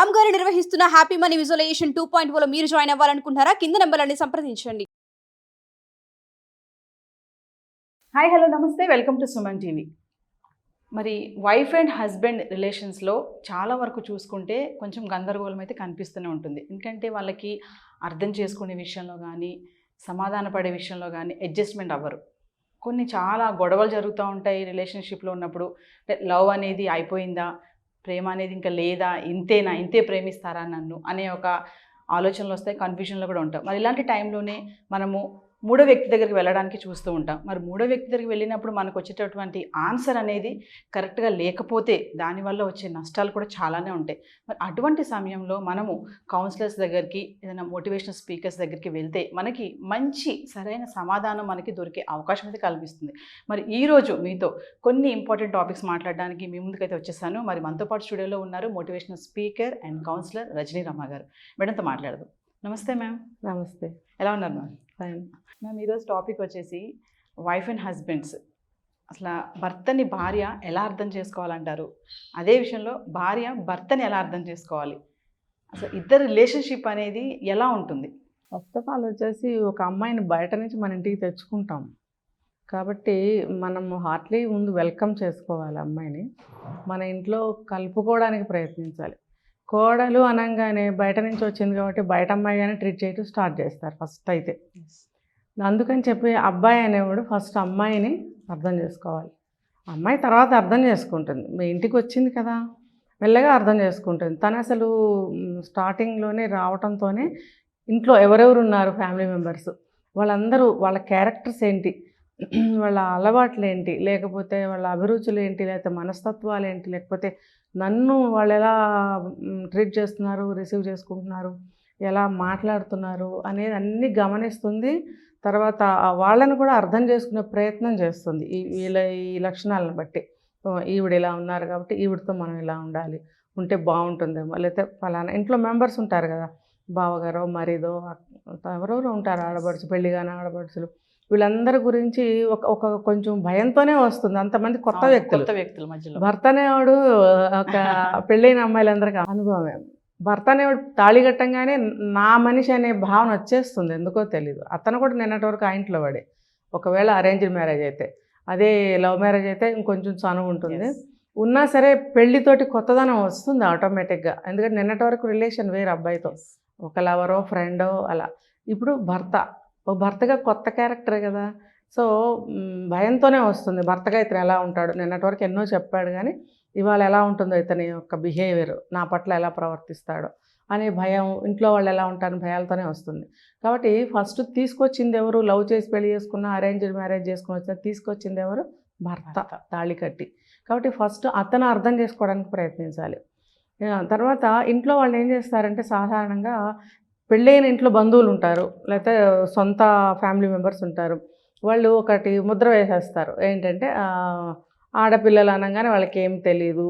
రామ్ గారు నిర్వహిస్తున్న happy money visualisation 2.0 లో మీరు జాయిన్ అవ్వాలనుకుంటున్నారా? కింద నెంబర్లని సంప్రదించండి. హాయ్ హలో నమస్తే, వెల్కమ్ టు సుమన్ టీవీ. మరి వైఫ్ అండ్ హస్బెండ్ రిలేషన్స్లో చాలా వరకు చూసుకుంటే కొంచెం గందరగోళం అయితే కనిపిస్తూనే ఉంటుంది. ఎందుకంటే వాళ్ళకి అర్థం చేసుకునే విషయంలో కానీ, సమాధాన పడే విషయంలో కానీ అడ్జస్ట్మెంట్ అవ్వరు. కొన్ని చాలా గొడవలు జరుగుతూ ఉంటాయి రిలేషన్షిప్లో ఉన్నప్పుడు. లవ్ అనేది అయిపోయిందా, ప్రేమ అనేది ఇంకా లేదా, ఇంతేనా, ఇంతే ప్రేమిస్తారా నన్ను అనే ఒక ఆలోచనలు వస్తాయి, కన్ఫ్యూజన్లో కూడా ఉంటాం. మరి ఇలాంటి టైంలోనే మనము మూడో వ్యక్తి దగ్గరికి వెళ్ళడానికి చూస్తూ ఉంటాం. మరి మూడో వ్యక్తి దగ్గరికి వెళ్ళినప్పుడు మనకు వచ్చేటటువంటి ఆన్సర్ అనేది కరెక్ట్గా లేకపోతే దానివల్ల వచ్చే నష్టాలు కూడా చాలానే ఉంటాయి. మరి అటువంటి సమయంలో మనము కౌన్సిలర్స్ దగ్గరికి, ఏదైనా మోటివేషనల్ స్పీకర్స్ దగ్గరికి వెళ్తే మనకి మంచి సరైన సమాధానం మనకి దొరికే అవకాశం అయితే కల్పిస్తుంది. మరి ఈరోజు మీతో కొన్ని ఇంపార్టెంట్ టాపిక్స్ మాట్లాడడానికి మీ ముందుకైతే వచ్చేసాను. మరి మనతో పాటు స్టూడియోలో ఉన్నారు motivational speaker and counsellor Rajani Rama గారు. మేడంతో మాట్లాడదాం. నమస్తే మ్యామ్. నమస్తే. ఎలా ఉన్నారు మ్యామ్? ఫైన్. మ్యామ్, ఈరోజు టాపిక్ వచ్చేసి వైఫ్ అండ్ హస్బెండ్స్. అసలు భర్తని భార్య ఎలా అర్థం చేసుకోవాలంటారు? అదే విషయంలో భార్య భర్తని ఎలా అర్థం చేసుకోవాలి? అసలు ఇద్దరు రిలేషన్షిప్ అనేది ఎలా ఉంటుంది? ఫస్ట్ ఆఫ్ ఆల్ వచ్చేసి ఒక అమ్మాయిని బయట నుంచి మన ఇంటికి తెచ్చుకుంటాం కాబట్టి మనము హార్ట్లీ ముందు వెల్కమ్ చేసుకోవాలి. అమ్మాయిని మన ఇంట్లో కలుపుకోవడానికి ప్రయత్నించాలి. కోడలు అనగానే బయట నుంచి వచ్చింది కాబట్టి బయట అమ్మాయిగానే ట్రీట్ చేయడం స్టార్ట్ చేస్తారు ఫస్ట్ అయితే. అందుకని చెప్పి అబ్బాయి అనేవాడు ఫస్ట్ అమ్మాయిని అర్థం చేసుకోవాలి. అమ్మాయి తర్వాత అర్థం చేసుకుంటుంది. మీ ఇంటికి వచ్చింది కదా, మెల్లగా అర్థం చేసుకుంటుంది. తను అసలు స్టార్టింగ్లోనే రావడంతోనే ఇంట్లో ఎవరెవరు ఉన్నారు ఫ్యామిలీ మెంబర్స్, వాళ్ళందరూ వాళ్ళ క్యారెక్టర్స్ ఏంటి, వాళ్ళ అలవాట్లు ఏంటి, లేకపోతే వాళ్ళ అభిరుచులు ఏంటి, లేకపోతే మనస్తత్వాలు ఏంటి, లేకపోతే నన్ను వాళ్ళు ఎలా ట్రీట్ చేస్తున్నారు, రిసీవ్ చేసుకుంటున్నారు, ఎలా మాట్లాడుతున్నారు అనేది అన్నీ గమనిస్తుంది. తర్వాత వాళ్ళని కూడా అర్థం చేసుకునే ప్రయత్నం చేస్తుంది. ఈ లక్షణాలను బట్టి ఈవిడ ఇలా ఉన్నారు కాబట్టి ఈవిడతో మనం ఇలా ఉండాలి, ఉంటే బాగుంటుందేమో, లేకపోతే ఫలానా ఇంట్లో మెంబర్స్ ఉంటారు కదా, బావగారో మరిదో ఎవరెవరో ఉంటారు, ఆడపడుచు, పెళ్ళిగానే ఆడపడుచులు, వీళ్ళందరి గురించి ఒక కొంచెం భయంతోనే వస్తుంది. అంతమంది కొత్త వ్యక్తుల మధ్యలో భర్త అనేవాడు ఒక పెళ్ళైన అమ్మాయిలందరికీ అనుభవమే. భర్త అనేవాడు తాళి కట్టంగానే నా మనిషి అనే భావన వచ్చేస్తుంది, ఎందుకో తెలీదు. అతను కూడా నిన్నటి వరకు ఆ ఇంట్లో వాడే, ఒకవేళ అరేంజ్డ్ మ్యారేజ్ అయితే. అదే లవ్ మ్యారేజ్ అయితే ఇంకొంచెం చనువు ఉంటుంది. ఉన్నా సరే పెళ్లితోటి కొత్తదనం వస్తుంది ఆటోమేటిక్గా. ఎందుకంటే నిన్నటి వరకు రిలేషన్ వేరు అబ్బాయితో, ఒక లవరో ఫ్రెండో అలా. ఇప్పుడు ఓ భర్తగా కొత్త క్యారెక్టరే కదా, సో భయంతోనే వస్తుంది. భర్తగా ఇతను ఎలా ఉంటాడు, నిన్నటి వరకు ఎన్నో చెప్పాడు కానీ ఇవాళ ఎలా ఉంటుందో ఇతని యొక్క బిహేవియర్, నా పట్ల ఎలా ప్రవర్తిస్తాడో అనే భయం, ఇంట్లో వాళ్ళు ఎలా ఉంటారని భయాలతోనే వస్తుంది. కాబట్టి ఫస్ట్ తీసుకొచ్చింది ఎవరు? లవ్ చేసి పెళ్లి చేసుకున్న, అరేంజ్డ్ మ్యారేజ్ చేసుకుని వచ్చిన తీసుకొచ్చింది ఎవరు? భర్త, తాళి కట్టి. కాబట్టి ఫస్ట్ అతను అర్థం చేసుకోవడానికి ప్రయత్నించాలి. తర్వాత ఇంట్లో వాళ్ళు ఏం చేస్తారంటే సాధారణంగా పెళ్ళైన ఇంట్లో బంధువులు ఉంటారు, లేకపోతే సొంత ఫ్యామిలీ మెంబర్స్ ఉంటారు. వాళ్ళు ఒకటి ముద్ర వేసేస్తారు, ఏంటంటే ఆడపిల్లలు అనగానే వాళ్ళకి ఏం తెలీదు,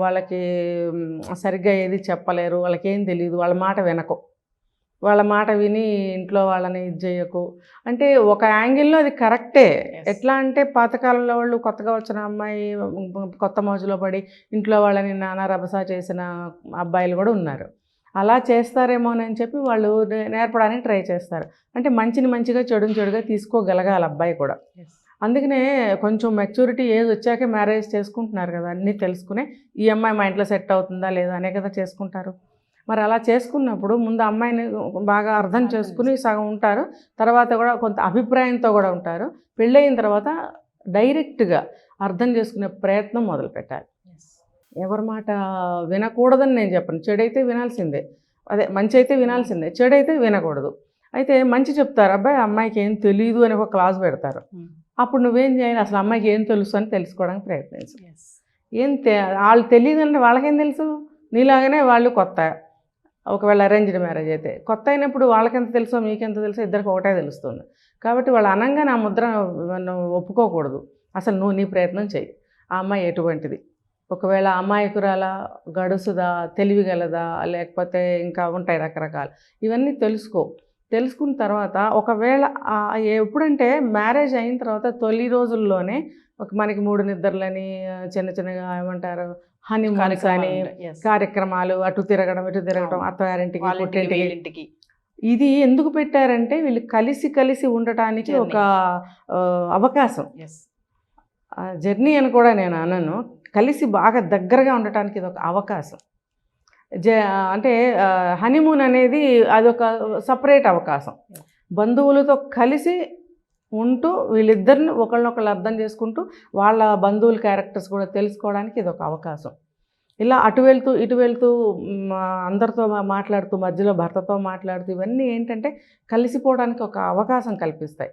వాళ్ళకి సరిగ్గా ఏది చెప్పలేరు, వాళ్ళకి ఏం తెలియదు, వాళ్ళ మాట వినకు, వాళ్ళ మాట విని ఇంట్లో వాళ్ళని ఇది చేయకు అంటే ఒక యాంగిల్లో అది కరెక్టే. ఎట్లా అంటే పాతకాలంలో వాళ్ళు కొత్తగా వచ్చిన అమ్మాయి కొత్త మోజులో పడి ఇంట్లో వాళ్ళని నానా రభస చేసిన అబ్బాయిలు కూడా ఉన్నారు. అలా చేస్తారేమోనని చెప్పి వాళ్ళు నేర్పడానికి ట్రై చేస్తారు. అంటే మంచిని మంచిగా, చెడుని చెడుగా తీసుకోగలగాలి అబ్బాయి కూడా. అందుకనే కొంచెం మెచ్యూరిటీ ఏజ్ వచ్చాకే మ్యారేజ్ చేసుకుంటున్నారు కదా, అన్నీ తెలుసుకునే ఈ అమ్మాయి మా ఇంట్లో సెట్ అవుతుందా లేదా అనే కదా చేసుకుంటారు. మరి అలా చేసుకున్నప్పుడు ముందు అమ్మాయిని బాగా అర్థం చేసుకుని సగం ఉంటారు, తర్వాత కూడా కొంత అభిప్రాయంతో కూడా ఉంటారు. పెళ్ళయిన తర్వాత డైరెక్ట్గా అర్థం చేసుకునే ప్రయత్నం మొదలు పెట్టాలి. ఎవరి మాట వినకూడదని నేను చెప్పను, చెడైతే వినాల్సిందే, అదే మంచి అయితే వినాల్సిందే, చెడైతే వినకూడదు. అయితే మంచి చెప్తారు, అబ్బాయి అమ్మాయికి ఏం తెలియదు అని ఒక క్లాస్ పెడతారు. అప్పుడు నువ్వేం చేయాలి, అసలు అమ్మాయికి ఏం తెలుసు అని తెలుసుకోవడానికి ప్రయత్నించు. వాళ్ళు తెలియదు అంటే వాళ్ళకేం తెలుసు, నీలాగానే వాళ్ళు కొత్త. ఒకవేళ అరేంజ్డ్ మ్యారేజ్ అయితే కొత్త అయినప్పుడు వాళ్ళకెంత తెలుసో మీకెంత తెలుసో ఇద్దరికి ఒకటే తెలుస్తుంది. కాబట్టి వాళ్ళు అనంగా నా ముద్ర ఒప్పుకోకూడదు. అసలు నువ్వు నీ ప్రయత్నం చెయ్యి, ఆ అమ్మాయి ఎటువంటిది, ఒకవేళ అమాయకురాలా, గడుసుదా, తెలివిగలదా, లేకపోతే ఇంకా ఉంటాయి రకరకాలు, ఇవన్నీ తెలుసుకో. తెలుసుకున్న తర్వాత ఒకవేళ ఎప్పుడంటే మ్యారేజ్ అయిన తర్వాత తొలి రోజుల్లోనే మనకి 3 నిద్రలని చిన్న చిన్నగా ఏమంటారు హనీమూన్స్ అని కార్యక్రమాలు, అటు తిరగడం ఇటు తిరగడం, అత్తగారింటికి పుట్టింటికి. ఇంటికి ఇది ఎందుకు పెట్టారంటే వీళ్ళు కలిసి ఉండటానికి ఒక అవకాశం. జర్నీ అని కూడా నేను అనను, కలిసి బాగా దగ్గరగా ఉండటానికి ఇది ఒక అవకాశం. అంటే హనీమూన్ అనేది అదొక సపరేట్ అవకాశం. బంధువులతో కలిసి ఉంటూ వీళ్ళిద్దరిని ఒకళ్ళనొకళ్ళు అర్థం చేసుకుంటూ వాళ్ళ బంధువుల క్యారెక్టర్స్ కూడా తెలుసుకోవడానికి ఇది ఒక అవకాశం. ఇలా అటు వెళ్తూ ఇటు వెళ్తూ అందరితో మాట్లాడుతూ మధ్యలో భర్తతో మాట్లాడుతూ ఇవన్నీ ఏంటంటే కలిసిపోవడానికి ఒక అవకాశం కల్పిస్తాయి.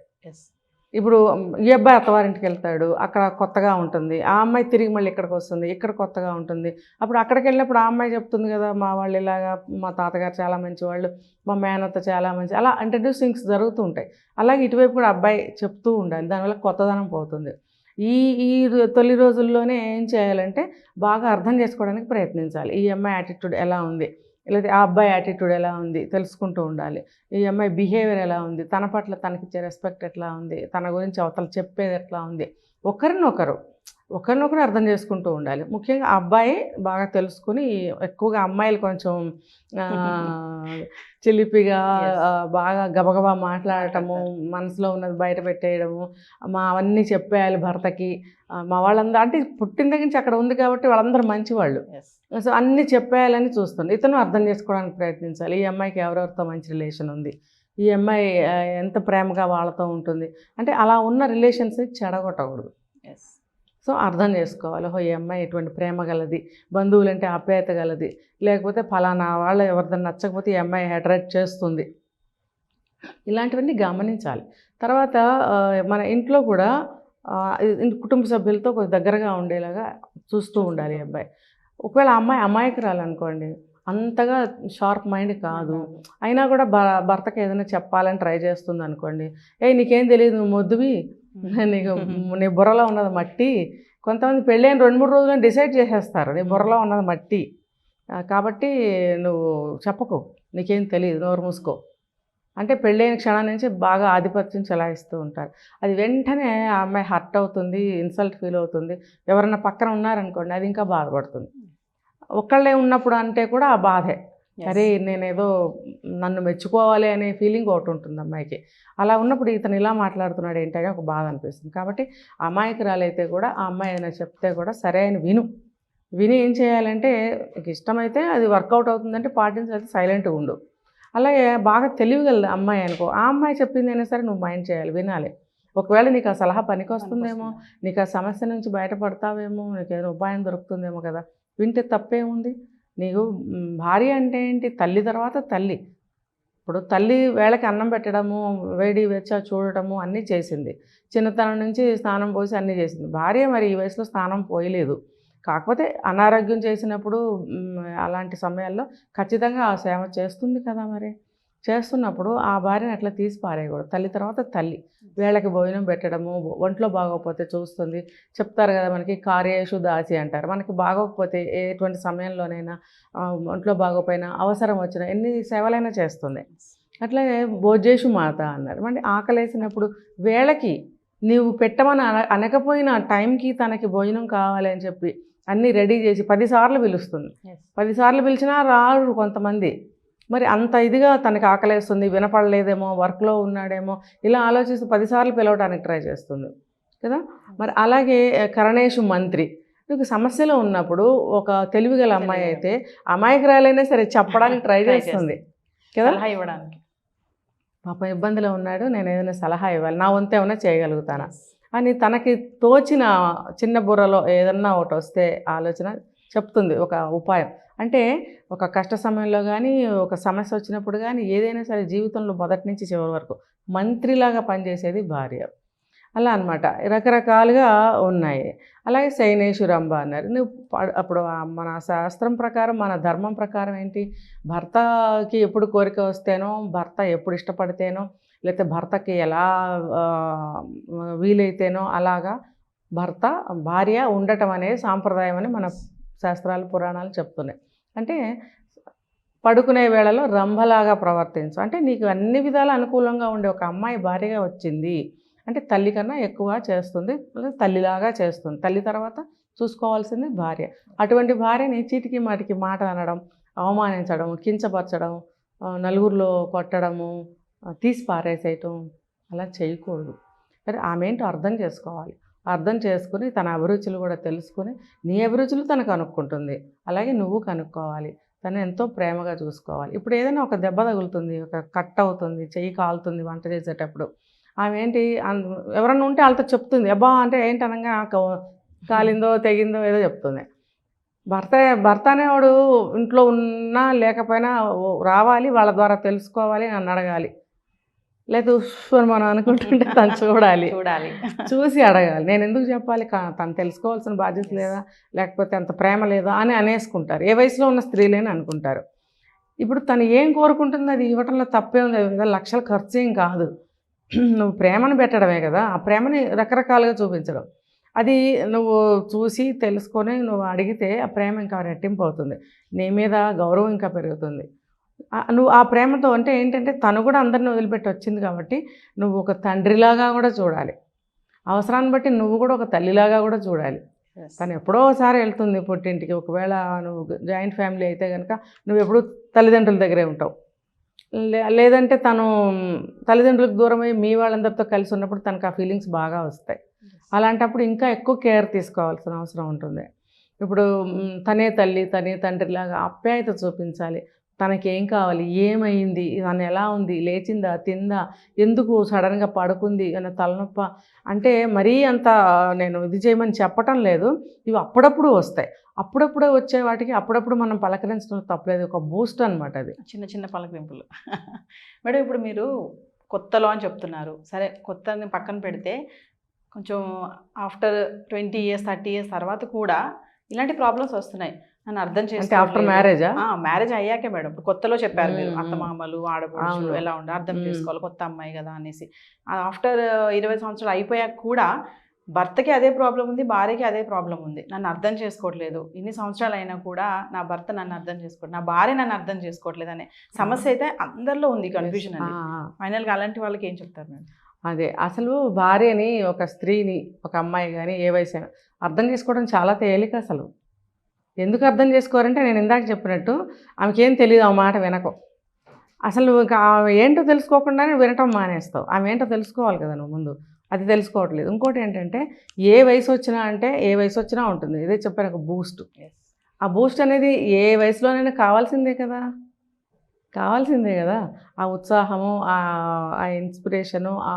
ఇప్పుడు ఈ అబ్బాయి అత్తవారింటికి వెళ్తాడు, అక్కడ కొత్తగా ఉంటుంది, ఆ అమ్మాయి తిరిగి మళ్ళీ ఇక్కడికి వస్తుంది, ఇక్కడ కొత్తగా ఉంటుంది. అప్పుడు అక్కడికి వెళ్ళినప్పుడు ఆ అమ్మాయి చెప్తుంది కదా, మా వాళ్ళు ఇలాగా, మా తాతగారు చాలా మంచి వాళ్ళు, మా మేనత్త చాలా మంచి, అలా ఇంట్రడ్యూసింగ్స్ జరుగుతూ ఉంటాయి. అలాగే ఇటువైపు కూడా అబ్బాయి చెప్తూ ఉండాలి, దానివల్ల కొత్తదనం పోతుంది. ఈ ఈ తొలి రోజుల్లోనే ఏం చేయాలంటే బాగా అర్థం చేసుకోవడానికి ప్రయత్నించాలి. ఈ అమ్మాయి యాటిట్యూడ్ ఎలా ఉంది, లేదా ఆ అబ్బాయి యాటిట్యూడ్ ఎలా ఉంది తెలుసుకుంటూ ఉండాలి. ఈ అమ్మాయి బిహేవియర్ ఎలా ఉంది, తన పట్ల తనకిచ్చే రెస్పెక్ట్ ఎట్లా ఉంది, తన గురించి అవతల చెప్పేది ఎట్లా ఉంది, ఒకరినొకరు అర్థం చేసుకుంటూ ఉండాలి. ముఖ్యంగా ఆ అబ్బాయి బాగా తెలుసుకుని, ఎక్కువగా అమ్మాయిలు కొంచెం చిలిపిగా బాగా గబగబా మాట్లాడటము, మనసులో ఉన్నది బయట పెట్టేయడము, అవన్నీ చెప్పేయాలి భర్తకి. మా వాళ్ళందరూ అంటే పుట్టిన దగ్గర నుంచి అక్కడ ఉంది కాబట్టి వాళ్ళందరూ మంచివాళ్ళు, సో అన్నీ చెప్పేయాలని చూస్తుంది. ఇతను అర్థం చేసుకోవడానికి ప్రయత్నించాలి. ఈ అమ్మాయికి ఎవరెవరితో మంచి రిలేషన్ ఉంది, ఈ అమ్మాయి ఎంత ప్రేమగా వాళ్ళతో ఉంటుంది, అంటే అలా ఉన్న రిలేషన్స్ని చెడగొట్టకూడదు. సో అర్థం చేసుకోవాలి, ఈ అమ్మాయి ఎటువంటి ప్రేమ గలది, బంధువులంటే ఆప్యాయత గలది, లేకపోతే ఫలానా వాళ్ళు ఎవరిదైనా నచ్చకపోతే ఈ అమ్మాయి అట్రాక్ట్ చేస్తుంది, ఇలాంటివన్నీ గమనించాలి. తర్వాత మన ఇంట్లో కూడా కుటుంబ సభ్యులతో కొంచెం దగ్గరగా ఉండేలాగా చూస్తూ ఉండాలి ఈ అబ్బాయి. ఒకవేళ అమ్మాయి అమాయకురాలనుకోండి, అంతగా షార్ప్ మైండ్ కాదు, అయినా కూడా భర్తకి ఏదైనా చెప్పాలని ట్రై చేస్తుంది అనుకోండి, నీకేం తెలియదు, నువ్వు మొద్దువి, నీ బుర్రలో ఉన్నది మట్టి. కొంతమంది పెళ్ళైన 2-3 రోజులను డిసైడ్ చేసేస్తారు, నీ బుర్రలో ఉన్నది మట్టి కాబట్టి నువ్వు చెప్పకు, నీకేం తెలియదు, నోరు మూసుకో అంటే పెళ్ళైన క్షణం నుంచి బాగా ఆధిపత్యం చెలాయిస్తూ ఉంటారు. అది వెంటనే ఆ అమ్మాయి హర్ట్ అవుతుంది, ఇన్సల్ట్ ఫీల్ అవుతుంది. ఎవరన్నా పక్కన ఉన్నారనుకోండి, అది ఇంకా బాధపడుతుంది. ఒక్కళ్ళే ఉన్నప్పుడు అంటే కూడా ఆ బాధే, అరే నేనేదో నన్ను మెచ్చుకోవాలి అనే ఫీలింగ్ ఒకటి ఉంటుంది అమ్మాయికి. అలా ఉన్నప్పుడు ఇతను ఇలా మాట్లాడుతున్నాడు ఏంటనే ఒక బాధ అనిపిస్తుంది. కాబట్టి అమాయకురాలైతే కూడా ఆ అమ్మాయి ఏదైనా చెప్తే కూడా సరే అని విని ఏం చేయాలంటే, ఇష్టమైతే అది వర్కౌట్ అవుతుందంటే పాటించాలి, సైలెంట్గా ఉండు. అలాగే బాగా తెలివిగలదు అమ్మాయి అనుకో, ఆ అమ్మాయి చెప్పిందైనా సరే నువ్వు మైండ్ చేయాలి, వినాలి. ఒకవేళ నీకు ఆ సలహా పనికి వస్తుందేమో, నీకు ఆ సమస్య నుంచి బయటపడతావేమో, నీకు ఏదైనా ఉపాయం దొరుకుతుందేమో కదా, వింటే తప్పేముంది. నీకు భార్య అంటే ఏంటి, తల్లి తర్వాత తల్లి. ఇప్పుడు తల్లి వేళకి అన్నం పెట్టడము, వేడి వెచ్చ చూడటము అన్నీ చేసింది, చిన్నతనం నుంచి స్నానం పోసి అన్నీ చేసింది. భార్య మరి ఈ వయసులో స్నానం పోయలేదు, కాకపోతే అనారోగ్యం చేసినప్పుడు అలాంటి సమయాల్లో ఖచ్చితంగా ఆ సేవ చేస్తుంది కదా. మరి చేస్తున్నప్పుడు ఆ భార్యను అట్లా తీసి పారేయకూడదు. తల్లి తర్వాత తల్లి, వేళకి భోజనం పెట్టడము, ఒంట్లో బాగోకపోతే చూస్తుంది. చెప్తారు కదా మనకి, కార్యేషు దాసి అంటారు. మనకి బాగోకపోతే ఎటువంటి సమయంలోనైనా, ఒంట్లో బాగోపోయినా, అవసరం వచ్చినా, ఎన్ని సేవలైనా చేస్తుంది. అట్లాగే భోజేషు మాత అన్నారు. అంటే ఆకలేసినప్పుడు వేళకి నీవు పెట్టమని అనకపోయినా టైంకి తనకి భోజనం కావాలి అని చెప్పి అన్నీ రెడీ చేసి 10 సార్లు పిలుస్తుంది. 10 సార్లు పిలిచినా రారు కొంతమంది. మరి అంత ఇదిగా తనకి ఆకలేస్తుంది, వినపడలేదేమో, వర్క్లో ఉన్నాడేమో, ఇలా ఆలోచిస్తూ 10 సార్లు పిలవడానికి ట్రై చేస్తుంది కదా. మరి అలాగే కరణేషు మంత్రి, నీకు సమస్యలో ఉన్నప్పుడు ఒక తెలివిగల అమ్మాయి అయితే అమాయకురాలైనా సరే చెప్పడానికి ట్రై చేస్తుంది కదా, సలహా ఇవ్వడానికి. పాపం ఇబ్బందిలో ఉన్నాడు, నేను ఏదైనా సలహా ఇవ్వాలి, నా వంతు ఏమైనా చేయగలుగుతానా అని తనకి తోచిన చిన్న బుర్రలో ఏదన్నా ఒకటి వస్తే ఆలోచన చెప్తుంది, ఒక ఉపాయం. అంటే ఒక కష్ట సమయంలో కానీ, ఒక సమస్య వచ్చినప్పుడు కానీ, ఏదైనా సరే జీవితంలో మొదటి నుంచి చివరి వరకు మంత్రిలాగా పనిచేసేది భార్య. అలా అన్నమాట, రకరకాలుగా ఉన్నాయి. అలాగే శయనేశ్వరంబ అన్నారు. నువ్వు అప్పుడు మన శాస్త్రం ప్రకారం, మన ధర్మం ప్రకారం ఏంటి, భర్తకి ఎప్పుడు కోరిక వస్తేనో, భర్త ఎప్పుడు ఇష్టపడితేనో, లేకపోతే భర్తకి ఎలా వీలైతేనో అలాగా భార్య ఉండటం అనేది సాంప్రదాయం అని మన శాస్త్రాలు పురాణాలు చెప్తున్నాయి. అంటే పడుకునే వేళలో రంభలాగా ప్రవర్తించు. అంటే నీకు అన్ని విధాలా అనుకూలంగా ఉండే ఒక అమ్మాయి భార్యగా వచ్చింది అంటే తల్లి కన్నా ఎక్కువ చేస్తుంది, తల్లిలాగా చేస్తుంది. తల్లి తర్వాత చూసుకోవాల్సింది భార్య. అటువంటి భార్యని చీటికి మాటికి మాట అనడం, అవమానించడం, కించపరచడం, నలుగురిలో కొట్టడము, తీసి పారేసేయటం అలా చేయకూడదు. మరి ఆమె ఏంటో అర్థం చేసుకోవాలి. అర్థం చేసుకుని తన అభిరుచులు కూడా తెలుసుకుని నీ అభిరుచులు తనకు కనుక్కుంటుంది, అలాగే నువ్వు కనుక్కోవాలి. తను ఎంతో ప్రేమగా చూసుకోవాలి. ఇప్పుడు ఏదైనా ఒక దెబ్బ తగులుతుంది, ఒక కట్ అవుతుంది, చెయ్యి కాలుతుంది వంట చేసేటప్పుడు, ఆమె ఏంటి ఎవరన్నా ఉంటే వాళ్ళతో చెప్తుంది. అబ్బా అంటే ఏంటి అనగా కాలిందో తెగిందో ఏదో చెప్తుంది. భర్త అనేవాడు ఇంట్లో ఉన్నా లేకపోయినా రావాలి, వాళ్ళ ద్వారా తెలుసుకోవాలి, నన్ను అడగాలి. లేదు అని మనం అనుకుంటుంటే తను చూడాలి, చూసి అడగాలి. నేను ఎందుకు చెప్పాలి, తను తెలుసుకోవాల్సిన బాధ్యత లేదా, లేకపోతే అంత ప్రేమ లేదా అని అనేసుకుంటారు. ఏ వయసులో ఉన్న స్త్రీలేని అనుకుంటారు. ఇప్పుడు తను ఏం కోరుకుంటుంది అది ఇవ్వటంలో తప్పే ఉంది. అది లక్షల ఖర్చు ఏం కాదు. నువ్వు ప్రేమను పెట్టడమే కదా, ఆ ప్రేమని రకరకాలుగా చూపించడం. అది నువ్వు చూసి తెలుసుకొని నువ్వు అడిగితే ఆ ప్రేమ ఇంకా రెట్టింపు అవుతుంది, నీ మీద గౌరవం ఇంకా పెరుగుతుంది. నువ్వు ఆ ప్రేమతో అంటే ఏంటంటే తను కూడా అందరిని వదిలిపెట్టి వచ్చింది కాబట్టి నువ్వు ఒక తండ్రిలాగా కూడా చూడాలి. అవసరాన్ని బట్టి నువ్వు కూడా ఒక తల్లిలాగా కూడా చూడాలి. తను ఎప్పుడో ఒకసారి వెళ్తుంది పుట్టింటికి. ఒకవేళ నువ్వు జాయింట్ ఫ్యామిలీ అయితే కనుక నువ్వు ఎప్పుడూ తల్లిదండ్రుల దగ్గరే ఉంటావు. లేదంటే తను తల్లిదండ్రులకు దూరమై మీ వాళ్ళందరితో కలిసి ఉన్నప్పుడు తనకు ఆ ఫీలింగ్స్ బాగా వస్తాయి. అలాంటప్పుడు ఇంకా ఎక్కువ కేర్ తీసుకోవాల్సిన అవసరం ఉంటుంది. ఇప్పుడు తనే తల్లి తనే తండ్రిలాగా ఆప్యాయత చూపించాలి. తనకేం కావాలి, ఏమైంది, తను ఎలా ఉంది, లేచిందా, తిందా, ఎందుకు సడన్గా పడుకుంది అన్న తలనొప్ప అంటే మరీ అంత నేను ఇది చేయమని చెప్పటం లేదు. ఇవి అప్పుడప్పుడు వస్తాయి. అప్పుడప్పుడే వచ్చే వాటికి అప్పుడప్పుడు మనం పలకరించడం తప్పలేదు. ఒక బూస్ట్ అనమాట అది. చిన్న చిన్న పలకరింపులు. మేడం ఇప్పుడు మీరు కొత్తలో అని చెప్తున్నారు. సరే కొత్తని పక్కన పెడితే కొంచెం ఆఫ్టర్ 20 years 30 years తర్వాత కూడా ఇలాంటి ప్రాబ్లమ్స్ వస్తున్నాయి. నన్ను అర్థం అంటే ఆఫ్టర్ మ్యారేజా? మ్యారేజ్ అయ్యాకే మేడం. ఇప్పుడు కొత్తలో చెప్పారు మీరు అత్తమామలు ఆడపడుచులు ఎలా ఉండాలి అర్థం చేసుకోవాలి, కొత్త అమ్మాయి కదా అనేసి. ఆఫ్టర్ 20 సంవత్సరాలు అయిపోయాక కూడా భర్తకి అదే ప్రాబ్లం ఉంది, భార్యకి అదే ప్రాబ్లం ఉంది. నన్ను అర్థం చేసుకోవట్లేదు, ఇన్ని సంవత్సరాలు అయినా కూడా నా భర్త నన్ను అర్థం చేసుకోవట్లేదు, నా భార్య నన్ను అర్థం చేసుకోవట్లేదు అనే సమస్య అయితే అందరిలో ఉంది, కన్ఫ్యూజన్ అని. ఫైనల్గా అలాంటి వాళ్ళకి ఏం చెప్తారు మేడం? అదే అసలు భార్యని, ఒక స్త్రీని, ఒక అమ్మాయి కానీ ఏ వయసు అయినా అర్థం చేసుకోవడం చాలా తేలిక. అసలు ఎందుకు అర్థం చేసుకోవాలంటే నేను ఇందాక చెప్పినట్టు ఆమెకేం తెలియదు, ఆ మాట వినకు. అసలు ఇంకా ఏంటో తెలుసుకోకుండానే వినటం మానేస్తావు. ఆమె ఏంటో తెలుసుకోవాలి కదా నువ్వు ముందు, అది తెలుసుకోవట్లేదు. ఇంకోటి ఏంటంటే ఏ వయసు వచ్చినా అంటే ఏ వయసు వచ్చినా ఉంటుంది. ఇదే చెప్పాను ఒక బూస్ట్. ఆ బూస్ట్ అనేది ఏ వయసులోనైనా కావాల్సిందే కదా, కావాల్సిందే కదా. ఆ ఉత్సాహము, ఆ ఇన్స్పిరేషను, ఆ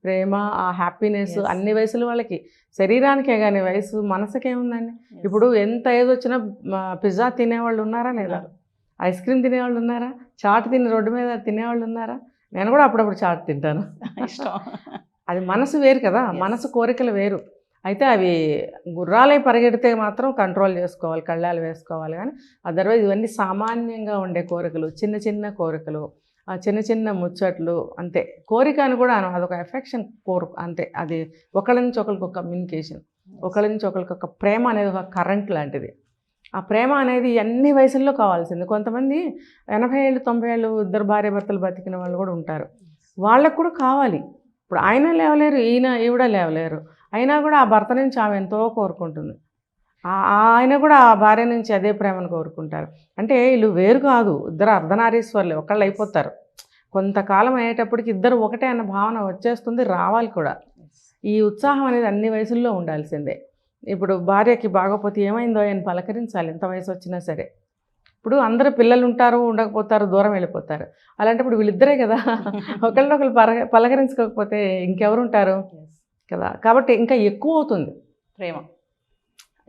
ప్రేమ, ఆ హ్యాపీనెస్ అన్ని వయసుల వాళ్ళకి. శరీరానికే కానీ వయసు మనసుకేముందండి. ఇప్పుడు ఎంత ఏజ్ వచ్చినా పిజ్జా తినేవాళ్ళు ఉన్నారా లేదా, ఐస్ క్రీమ్ తినేవాళ్ళు ఉన్నారా, చాట్ తిని రోడ్డు మీద తినేవాళ్ళు ఉన్నారా? నేను కూడా అప్పుడప్పుడు చాట్ తింటాను. అది మనసు వేరు కదా, మనసు కోరికలు వేరు. అయితే అవి గుర్రాలై పరిగెడితే మాత్రం కంట్రోల్ చేసుకోవాలి, కళ్ళాలు వేసుకోవాలి. కానీ అదర్వైజ్ ఇవన్నీ సామాన్యంగా ఉండే కోరికలు, చిన్న చిన్న కోరికలు, చిన్న చిన్న ముచ్చట్లు అంతే. కోరిక అని కూడా అదొక ఎఫెక్షన్ కోరిక అంతే. అది ఒకళ్ళ నుంచి ఒకరికి ఒక కమ్యూనికేషన్, ఒకళ్ళ నుంచి ఒకరికి ఒక ప్రేమ అనేది ఒక కరెంట్ లాంటిది. ఆ ప్రేమ అనేది అన్ని వయసుల్లో కావాల్సింది. కొంతమంది 80 ఏళ్ళు 90 ఏళ్ళు ఇద్దరు భార్య భర్తలు బతికిన వాళ్ళు కూడా ఉంటారు. వాళ్ళకు కూడా కావాలి. ఇప్పుడు ఆయన లేవలేరు, ఈవిడ లేవలేరు, అయినా కూడా ఆ భర్త నుంచి ఆమె ఎంతో కోరుకుంటుంది. ఆయన కూడా ఆ భార్య నుంచి అదే ప్రేమను కోరుకుంటారు. అంటే వీళ్ళు వేరు కాదు, ఇద్దరు అర్ధనారీశ్వర్లే, ఒకళ్ళు అయిపోతారు. కొంతకాలం అయ్యేటప్పటికి ఇద్దరు ఒకటే అన్న భావన వచ్చేస్తుంది, రావాలి కూడా. ఈ ఉత్సాహం అనేది అన్ని వయసుల్లో ఉండాల్సిందే. ఇప్పుడు భార్యకి బాగోపోతే ఏమైందో ఆయన పలకరించాలి ఎంత వయసు వచ్చినా సరే. ఇప్పుడు అందరూ పిల్లలు ఉంటారు, ఉండకపోతారు, దూరం వెళ్ళిపోతారు. అలాంటప్పుడు వీళ్ళిద్దరే కదా, ఒకళ్ళనొకళ్ళు పలకరించుకోకపోతే ఇంకెవరు ఉంటారు కదా. కాబట్టి ఇంకా ఎక్కువ అవుతుంది ప్రేమ,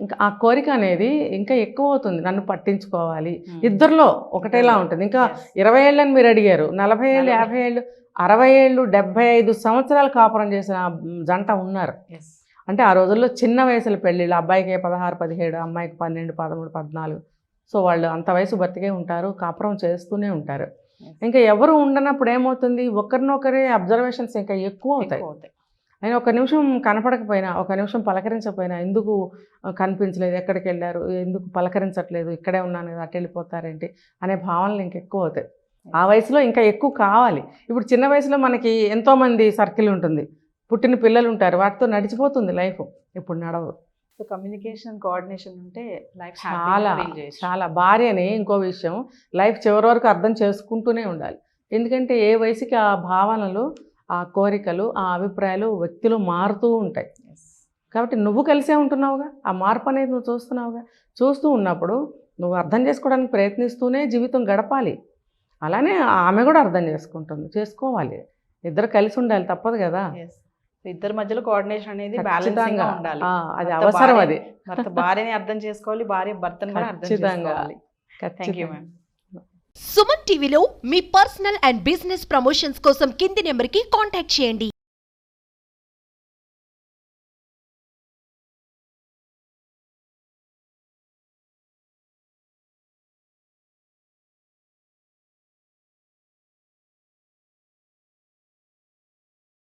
ఇంకా ఆ కోరిక అనేది ఇంకా ఎక్కువ అవుతుంది. నన్ను పట్టించుకోవాలి, ఇద్దరిలో ఒకటేలా ఉంటుంది. ఇంకా 20 ఏళ్ళని మీరు అడిగారు, 40 ఏళ్ళు 50 ఏళ్ళు 60 ఏళ్ళు 75 సంవత్సరాలు కాపురం చేసిన జంట ఉన్నారు. అంటే ఆ రోజుల్లో చిన్న వయసులో పెళ్ళిళ్ళు, అబ్బాయికి 16 17, అమ్మాయికి 12 13 14. సో వాళ్ళు అంత వయసు బతికే ఉంటారు, కాపురం చేస్తూనే ఉంటారు. ఇంకా ఎవరు ఉండనప్పుడు ఏమవుతుంది, ఒకరినొకరే అబ్జర్వేషన్స్ ఇంకా ఎక్కువ అవుతాయి. ఆయన ఒక నిమిషం కనపడకపోయినా, ఒక నిమిషం పలకరించకపోయినా, ఎందుకు కనిపించలేదు, ఎక్కడికి వెళ్ళారు, ఎందుకు పలకరించట్లేదు, ఇక్కడే ఉన్నాను కదా, అటు వెళ్ళిపోతారేంటి అనే భావనలు ఇంకెక్కువ అవుతాయి. ఆ వయసులో ఇంకా ఎక్కువ కావాలి. ఇప్పుడు చిన్న వయసులో మనకి ఎంతోమంది సర్కిల్ ఉంటుంది, పుట్టిన పిల్లలు ఉంటారు, వాటితో నడిచిపోతుంది లైఫ్. ఇప్పుడు నడవు. సో కమ్యూనికేషన్, కోఆర్డినేషన్ ఉంటే లైఫ్ చాలా భార్యని ఇంకో విషయం, లైఫ్ చివరి వరకు అర్థం చేసుకుంటూనే ఉండాలి. ఎందుకంటే ఏ వయసుకి ఆ భావనలు, ఆ కోరికలు, ఆ అభిప్రాయాలు వ్యక్తులు మారుతూ ఉంటాయి. కాబట్టి నువ్వు కలిసే ఉంటున్నావుగా, ఆ మార్పు అనేది నువ్వు చూస్తున్నావుగా. చూస్తూ ఉన్నప్పుడు నువ్వు అర్థం చేసుకోవడానికి ప్రయత్నిస్తూనే జీవితం గడపాలి. అలానే ఆమె కూడా అర్థం చేసుకోవాలి. ఇద్దరు కలిసి ఉండాలి, తప్పదు కదా. ఇద్దరి మధ్యలో కోఆర్డినేషన్ అనేది బ్యాలెన్సింగ్ గా ఉండాలి. అది అవసరం. అది భర్త భార్యని అర్థం చేసుకోవాలి, భార్య భర్తను కూడా అర్థం చేసుకోవాలి. Thank you ma'am. సుమన్ టీవీలో మీ పర్సనల్ అండ్ బిజినెస్ ప్రమోషన్స్ కోసం కింది నెంబర్కి కాంటాక్ట్ చేయండి.